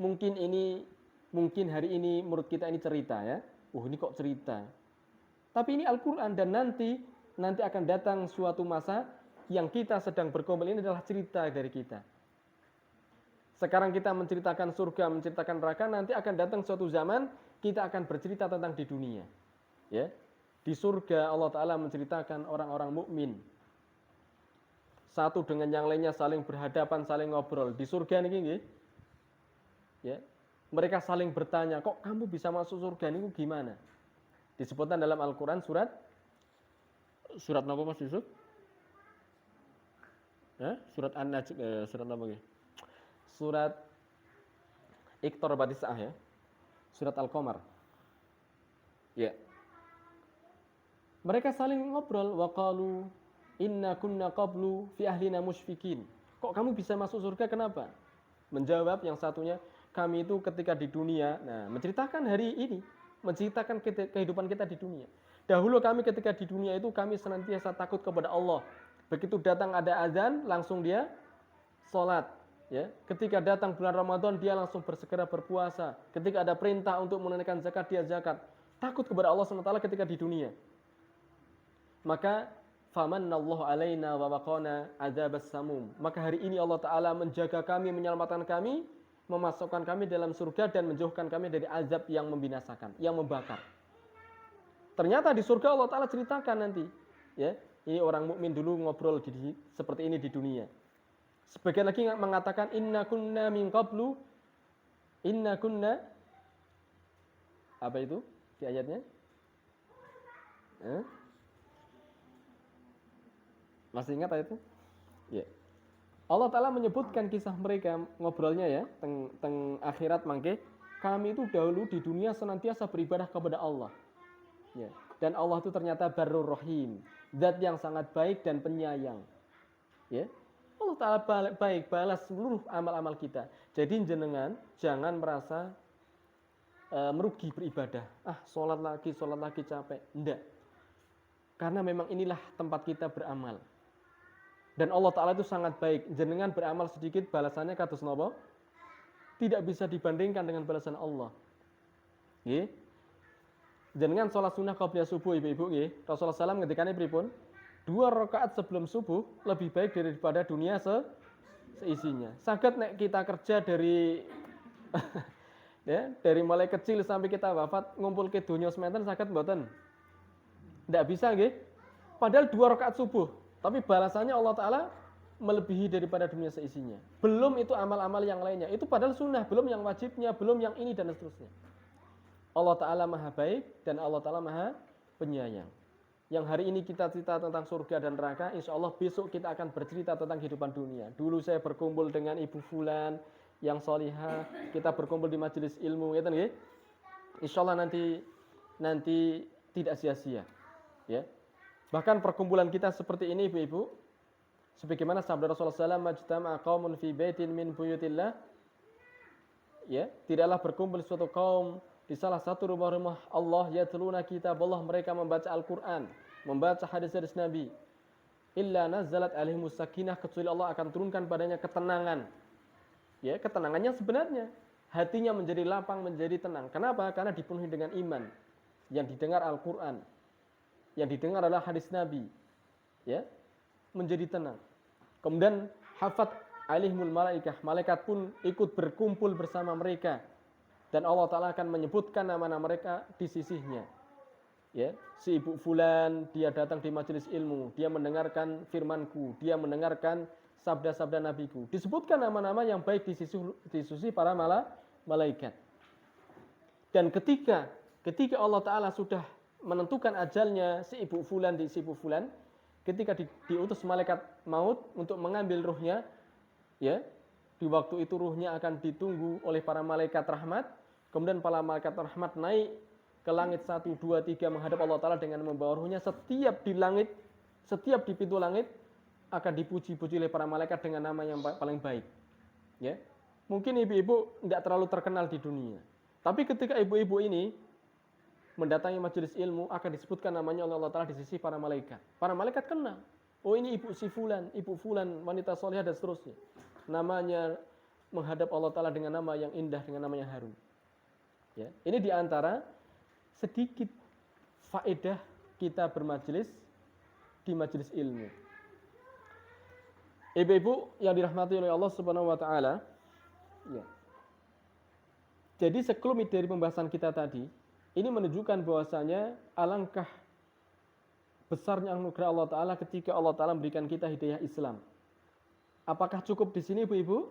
Mungkin hari ini menurut kita ini cerita ya. Ini kok cerita. Tapi ini Al-Quran dan nanti akan datang suatu masa yang kita sedang berkumpul ini adalah cerita dari kita. Sekarang kita menceritakan surga, menceritakan neraka, nanti akan datang suatu zaman kita akan bercerita tentang di dunia. Ya. Di surga Allah Ta'ala menceritakan orang-orang mukmin. Satu dengan yang lainnya saling berhadapan, saling ngobrol. Di surga ini ya. Mereka saling bertanya, kok kamu bisa masuk surga ini gimana? Disebutkan dalam Al-Quran surat apa Mas Yusuf? Surat An-Najm, surat apa ya? Surat Iqtarabatis Saah ya. Surat Al-Qamar. Ya. Mereka saling ngobrol, waqalu inna kunna qablu fi ahlina musyfikin. Kok kamu bisa masuk surga, kenapa? Menjawab yang satunya, kami itu ketika di dunia, menceritakan hari ini, menceritakan kehidupan kita di dunia. Dahulu kami ketika di dunia itu kami senantiasa takut kepada Allah. Begitu datang ada azan, langsung dia sholat. Ya. Ketika datang bulan Ramadan, dia langsung bersegera berpuasa. Ketika ada perintah untuk menunaikan zakat, dia zakat. Takut kepada Allah SWT ketika di dunia. Maka famannallahu alaina wa waqana adzabas samum. Maka hari ini Allah Ta'ala menjaga kami, menyelamatkan kami, memasukkan kami dalam surga dan menjauhkan kami dari azab yang membinasakan, yang membakar. Ternyata di surga Allah Ta'ala ceritakan nanti, ya, ini orang mukmin dulu ngobrol seperti ini di dunia. Sebagian lagi mengatakan inna kunna min qablu, inna kunna, apa itu di ayatnya? Masih ingat ayat itu? Ya. Allah Ta'ala menyebutkan kisah mereka ngobrolnya ya, teng akhirat mangke. Kami itu dahulu di dunia senantiasa beribadah kepada Allah. Ya. Dan Allah itu ternyata Barrur Rahim, zat yang sangat baik dan penyayang. Ya. Allah Ta'ala baik, balas seluruh amal-amal kita. Jadi jenengan jangan merasa merugi beribadah. Sholat lagi capek. Enggak. Karena memang inilah tempat kita beramal. Dan Allah Ta'ala itu sangat baik. Jenengan beramal sedikit, balasannya kados napa? Tidak bisa dibandingkan dengan balasan Allah. Nggih. Jenengan sholat sunnah qobliyah subuh ibu-ibu nggih. Rasulullah SAW ngendikane pripun? 2 rakaat sebelum subuh lebih baik daripada dunia seisinya. Saged nek kita kerja dari ya, dari mulai kecil sampai kita wafat ngumpul ke dunia sementen saged mboten? Ndak bisa nggih. Padahal 2 rakaat subuh. Tapi balasannya Allah Ta'ala melebihi daripada dunia seisinya. Belum itu amal-amal yang lainnya. Itu padahal sunnah, belum yang wajibnya, belum yang ini dan seterusnya. Allah Ta'ala maha baik dan Allah Ta'ala maha penyayang. Yang hari ini kita cerita tentang surga dan neraka, insya Allah besok kita akan bercerita tentang kehidupan dunia. Dulu saya berkumpul dengan Ibu Fulan yang solihah, kita berkumpul di majelis ilmu, ya kan? Insya Allah nanti tidak sia-sia. Ya. Bahkan perkumpulan kita seperti ini ibu-ibu, sebagaimana sabda Rasulullah SAW, majtama'a qaumun fi baitin min buyutillah, ya, tidaklah berkumpul suatu kaum di salah satu rumah-rumah Allah, yatluna kitab Allah, mereka membaca Al-Quran, membaca hadis-hadis Nabi, illa nazalat alaihimus sakinah, kecuali Allah akan turunkan padanya ketenangan. Ya, ketenangannya sebenarnya hatinya menjadi lapang, menjadi tenang. Kenapa? Karena dipenuhi dengan iman. Yang didengar Al-Qur'an, yang didengar adalah hadis Nabi. Ya, menjadi tenang. Kemudian hafat alaihimul malaikah, malaikat pun ikut berkumpul bersama mereka. Dan Allah Ta'ala akan menyebutkan nama-nama mereka di sisinya. Ya, si ibu fulan, dia datang di majelis ilmu, dia mendengarkan firmanku, dia mendengarkan sabda-sabda nabiku. Disebutkan nama-nama yang baik di sisi para malaikat. Dan ketika Allah Ta'ala sudah menentukan ajalnya si ibu fulan di si ibu fulan, ketika diutus malaikat maut untuk mengambil ruhnya, ya, di waktu itu ruhnya akan ditunggu oleh para malaikat rahmat. Kemudian para malaikat rahmat naik ke langit 1, 2, 3 menghadap Allah Ta'ala dengan membawa ruhnya. Setiap di pintu langit akan dipuji-puji oleh para malaikat dengan nama yang paling baik. Ya, mungkin ibu-ibu tidak terlalu terkenal di dunia, tapi ketika ibu-ibu ini mendatangi majelis ilmu akan disebutkan namanya oleh Allah Ta'ala di sisi para malaikat. Para malaikat kenal, oh ini ibu si fulan, ibu fulan, wanita solehah dan seterusnya. Namanya menghadap Allah Ta'ala dengan nama yang indah, dengan nama yang harum. Ya, ini diantara sedikit faedah kita bermajelis di majelis ilmu. Ibu-ibu yang dirahmati oleh Allah Subhanahu wa Ta'ala, ya. Jadi sekelumit dari pembahasan kita tadi, ini menunjukkan bahwasanya alangkah besarnya anugerah Allah Ta'ala ketika Allah Ta'ala memberikan kita hidayah Islam. Apakah cukup di sini ibu-ibu?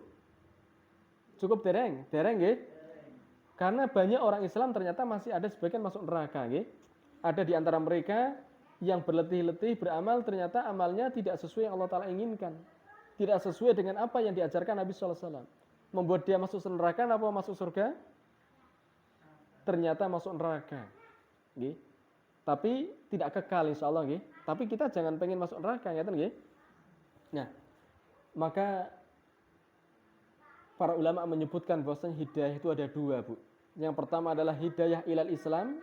Cukup dereng? Dereng ya? Karena banyak orang Islam ternyata masih ada sebagian masuk neraka. Ya? Ada di antara mereka yang berletih-letih beramal, ternyata amalnya tidak sesuai yang Allah Ta'ala inginkan. Tidak sesuai dengan apa yang diajarkan Nabi SAW. Membuat dia masuk neraka apa masuk surga? Ternyata masuk neraka. Ya? Tapi tidak kekal insya Allah. Ya? Tapi kita jangan pengen masuk neraka. Ya? Nah, maka para ulama menyebutkan bahwasanya hidayah itu ada dua, Bu. Yang pertama adalah hidayah ilal Islam,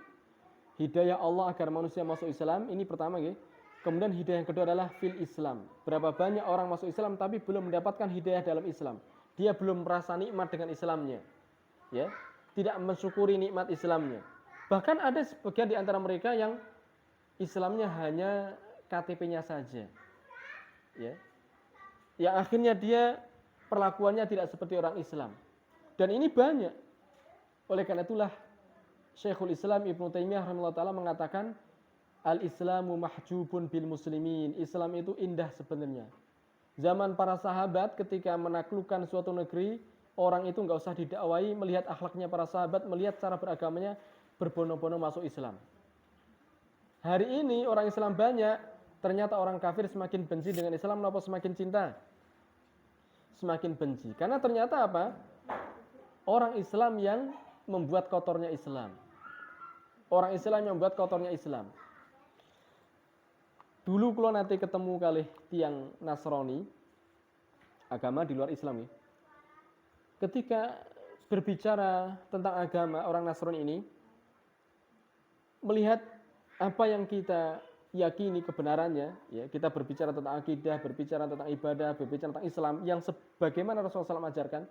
hidayah Allah agar manusia masuk Islam, ini pertama ya. Kemudian hidayah yang kedua adalah fil Islam. Berapa banyak orang masuk Islam tapi belum mendapatkan hidayah dalam Islam. Dia belum merasa nikmat dengan Islamnya. Ya, tidak mensyukuri nikmat Islamnya. Bahkan ada sebagian di antara mereka yang Islamnya hanya KTP-nya saja. Ya. Yang akhirnya dia perlakuannya tidak seperti orang Islam. Dan ini banyak. Oleh karena itulah Syekhul Islam Ibnu Taimiyah rahimahullah ta'ala mengatakan al-Islamu mahjubun bil muslimin. Islam itu indah sebenarnya. Zaman para sahabat ketika menaklukkan suatu negeri, orang itu enggak usah didakwai, melihat akhlaknya para sahabat, melihat cara beragamanya, berbondong-bondong masuk Islam. Hari ini orang Islam banyak, ternyata orang kafir semakin benci dengan Islam, kenapa semakin cinta? Semakin benci. Karena ternyata apa? Orang Islam yang membuat kotornya Islam. Orang Islam yang membuat kotornya Islam. Dulu kalau nanti ketemu kali tiang Nasrani, agama di luar Islam ya. Ketika berbicara tentang agama orang Nasrani ini, melihat apa yang kita yakini kebenarannya, ya, kita berbicara tentang akidah, berbicara tentang ibadah, berbicara tentang Islam yang sebagaimana Rasulullah SAW ajarkan,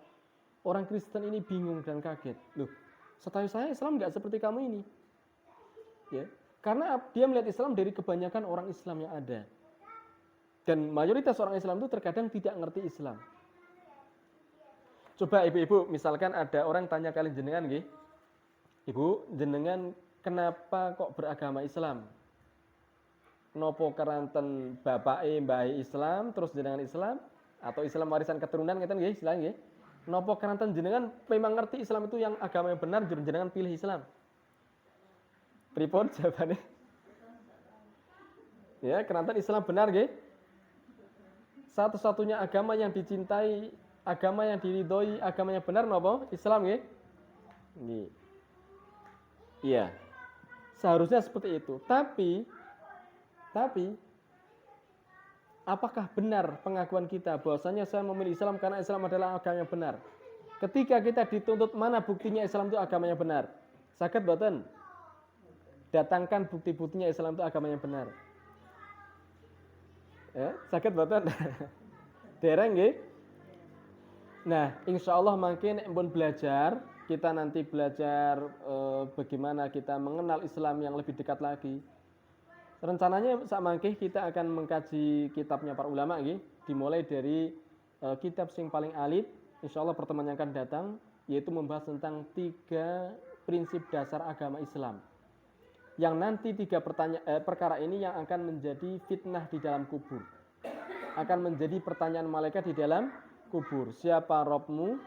orang Kristen ini bingung dan kaget. Loh, setahu saya Islam nggak seperti kamu ini. Ya, karena dia melihat Islam dari kebanyakan orang Islam yang ada. Dan mayoritas orang Islam itu terkadang tidak ngerti Islam. Coba ibu-ibu, misalkan ada orang tanya kalian jenengan, nggih. Ibu, jenengan kenapa kok beragama Islam? Nopo keranten bapake mbahe Islam terus jenengan Islam atau Islam warisan keturunan ngeten nggih istilahnya nggih. Nopo keranten jenengan memang ngerti Islam itu yang agama yang benar jenengan pilih Islam. Pripun jawabannya? Ya, keranten Islam benar nggih. Satu-satunya agama yang dicintai, agama yang diridhoi, agama yang benar nopo? Islam nggih. Nggih. Iya. Seharusnya seperti itu. Tapi apakah benar pengakuan kita bahwasanya saya memilih Islam karena Islam adalah agama yang benar? Ketika kita dituntut mana buktinya Islam itu agama yang benar? Saged mboten? Datangkan bukti-buktinya Islam itu agama yang benar. Ya, saged mboten? Dereng nggih. Nah, insya Allah makin pun belajar, kita nanti belajar bagaimana kita mengenal Islam yang lebih dekat lagi. Rencananya sakmangke kita akan mengkaji kitabnya para ulama nggih, dimulai dari kitab sing paling alit, insya Allah pertemuan yang akan datang, yaitu membahas tentang 3 prinsip dasar agama Islam. Yang nanti 3 perkara ini yang akan menjadi fitnah di dalam kubur. Akan menjadi pertanyaan malaikat di dalam kubur. Siapa Robmu?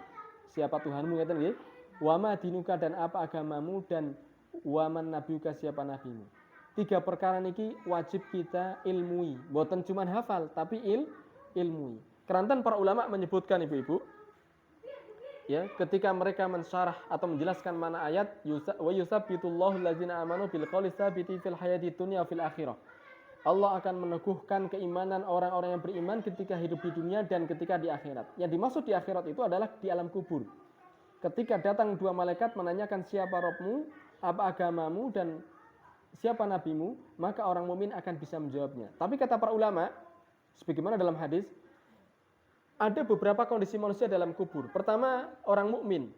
Siapa Tuhanmu? Ngeten nggih. Wama dinuka, dan apa agamamu, dan waman nabiuka, siapa nabimu. 3 perkara niki wajib kita ilmui. Boten cuman hafal, tapi ilmui. Keranten para ulama menyebutkan ibu-ibu, ya, ketika mereka mensyarah atau menjelaskan mana ayat wa yusabbitullahu allazina amanu bil qouli tsabiti fil hayati dunya fil akhirah. Allah akan meneguhkan keimanan orang-orang yang beriman ketika hidup di dunia dan ketika di akhirat. Yang dimaksud di akhirat itu adalah di alam kubur. Ketika datang 2 malaikat menanyakan siapa Robmu, apa agamamu, dan siapa nabimu, maka orang mukmin akan bisa menjawabnya. Tapi kata para ulama, sebagaimana dalam hadis, ada beberapa kondisi manusia dalam kubur. Pertama, orang mukmin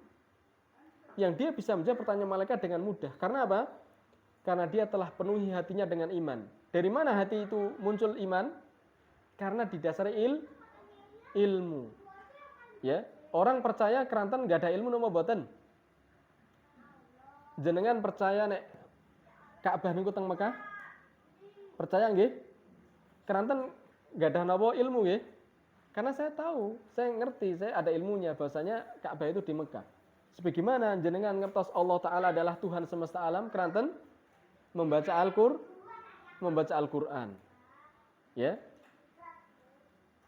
yang dia bisa menjawab pertanyaan malaikat dengan mudah. Karena apa? Karena dia telah penuhi hatinya dengan iman. Dari mana hati itu muncul iman? Karena didasari ilmu. Ya, orang percaya keranten nggak ada ilmu nopo boten. Jenengan percaya nek Ka'bah niku teng Mekah? Percaya nggih? Keranten nggak ada nopo ilmu nggih? Karena saya tahu, saya ngerti, saya ada ilmunya bahwasanya Ka'bah itu di Mekah. Sebagaimana jenengan ngertos Allah Ta'ala adalah Tuhan semesta alam, keranten membaca Al-Qur'an. Ya.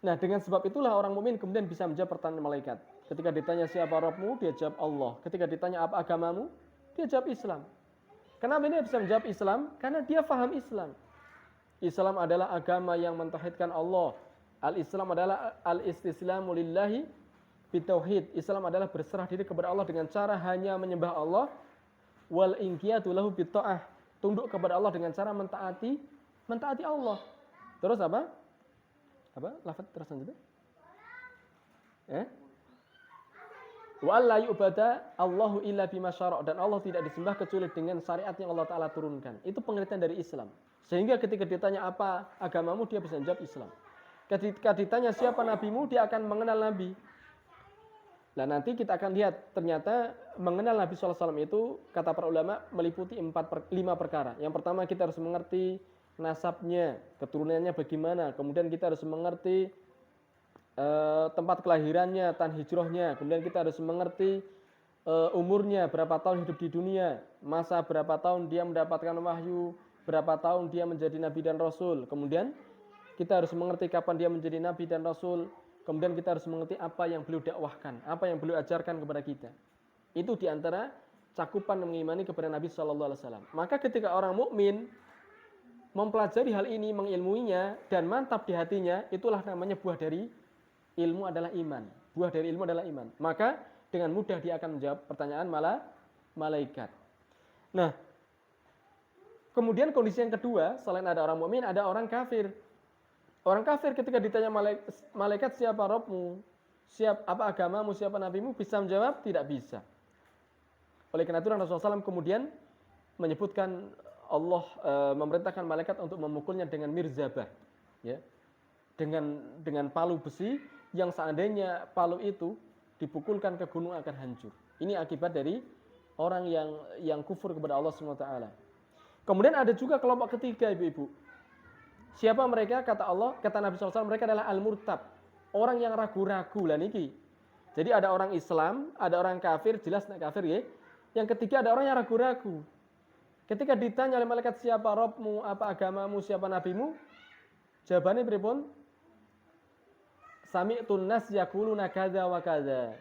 Nah, dengan sebab itulah orang mukmin kemudian bisa menjawab pertanyaan malaikat. Ketika ditanya siapa Rabbmu, dia jawab Allah. Ketika ditanya apa agamamu, dia jawab Islam. Kenapa dia bisa menjawab Islam? Karena dia paham Islam. Islam adalah agama yang mentauhidkan Allah. Al-Islam adalah al-istislamu lillahi bitauhid. Islam adalah berserah diri kepada Allah dengan cara hanya menyembah Allah. Wal inqiyatu lahu bitta'ah. Tunduk kepada Allah dengan cara mentaati Allah. Terus apa? Lafaz terus lanjutnya. Wa alla yu'bada Allahu illa bima syara', dan Allah tidak disembah kecuali dengan syariat yang Allah Ta'ala turunkan. Itu pengertian dari Islam. Sehingga ketika ditanya apa agamamu, dia bisa menjawab Islam. Ketika ditanya siapa nabimu, dia akan mengenal Nabi. Nah, nanti kita akan lihat ternyata mengenal Nabi SAW itu kata para ulama meliputi 5 perkara. Yang pertama, kita harus mengerti nasabnya, keturunannya bagaimana. Kemudian kita harus mengerti tempat kelahirannya, tan hijrahnya. Kemudian kita harus mengerti umurnya, berapa tahun hidup di dunia, masa berapa tahun dia mendapatkan wahyu, berapa tahun dia menjadi nabi dan rasul. Kemudian kita harus mengerti kapan dia menjadi nabi dan rasul. Kemudian kita harus mengerti apa yang beliau dakwahkan, apa yang beliau ajarkan kepada kita. Itu diantara cakupan mengimani kepada Nabi SAW. Maka ketika orang mukmin mempelajari hal ini, mengilmuinya, dan mantap di hatinya, itulah namanya buah dari ilmu adalah iman. Buah dari ilmu adalah iman. Maka dengan mudah dia akan menjawab pertanyaan malaikat. Nah, kemudian kondisi yang kedua, selain ada orang mukmin, ada orang kafir. Orang kafir ketika ditanya malaikat siapa Rabbmu, apa agamamu, siapa nabimu, bisa menjawab? Tidak bisa. Oleh karena itu Rasulullah SAW kemudian menyebutkan Allah memerintahkan malaikat untuk memukulnya dengan mirzabah, ya, dengan palu besi yang seandainya palu itu dipukulkan ke gunung akan hancur. Ini akibat dari orang yang kufur kepada Allah SWT. Kemudian ada juga kelompok ketiga, ibu-ibu. Siapa mereka? Kata Allah, kata Nabi SAW, mereka adalah al-murtab, orang yang ragu-ragu lah niki. Jadi ada orang Islam, ada orang kafir, jelas nak kafir ya. Yang ketiga ada orang yang ragu-ragu. Ketika ditanya oleh malaikat siapa Rabbmu, apa agamamu, siapa nabimu, jawabannya pripun? Sami'tun nas yaquluna kadza wa kadza.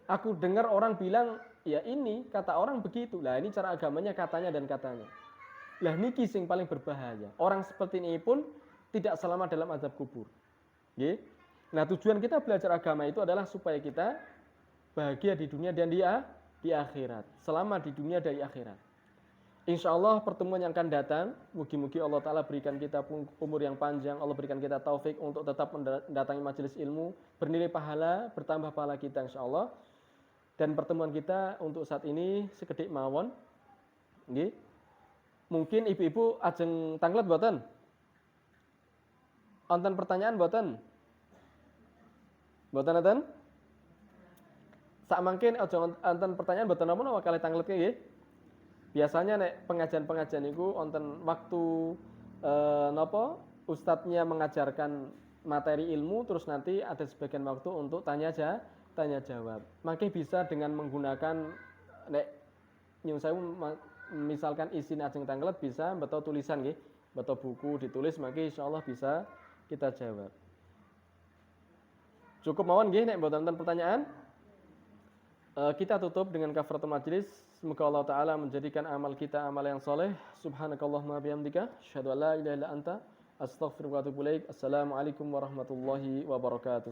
Aku dengar orang bilang, ya ini kata orang begitu. Lah ini cara agamanya katanya dan katanya. Lah niki sing paling berbahaya. Orang seperti ini pun tidak selamat dalam azab kubur. Nggih. Nah, tujuan kita belajar agama itu adalah supaya kita bahagia di dunia dan di akhirat. Selamat di dunia dari akhirat. Insya Allah pertemuan yang akan datang, mugi-mugi Allah Ta'ala berikan kita umur yang panjang, Allah berikan kita taufik untuk tetap mendatangi majelis ilmu, bernilai pahala, bertambah pahala kita insya Allah. Dan pertemuan kita untuk saat ini sekedik mawon. Nggih. Mungkin ibu-ibu ajeng tanglet mboten? Wonten pertanyaan mboten? Mboten enten? Sak mangkin aja wonten pertanyaan mboten napa-napa kalih tanglet nggih. Biasanya nek pengajian-pengajian itu wonten waktu napa ustadznya mengajarkan materi ilmu terus nanti ada sebagian waktu untuk tanya jawab. Mangke bisa dengan menggunakan nek nyun sewu misalkan isin ajeng tanglet bisa beto tulisan nggih, beto buku ditulis mangke insyaallah bisa kita jawab. Cukup mawon nggih nek mboten wonten pertanyaan. Kita tutup dengan kafaratul majlis. Semoga Allah Ta'ala menjadikan amal kita amal yang soleh. Subhanakallahumma bihamdika asyhadu an la ilaha illa anta astaghfiruka wa atubu ilaik. Assalamualaikum warahmatullahi wabarakatuh.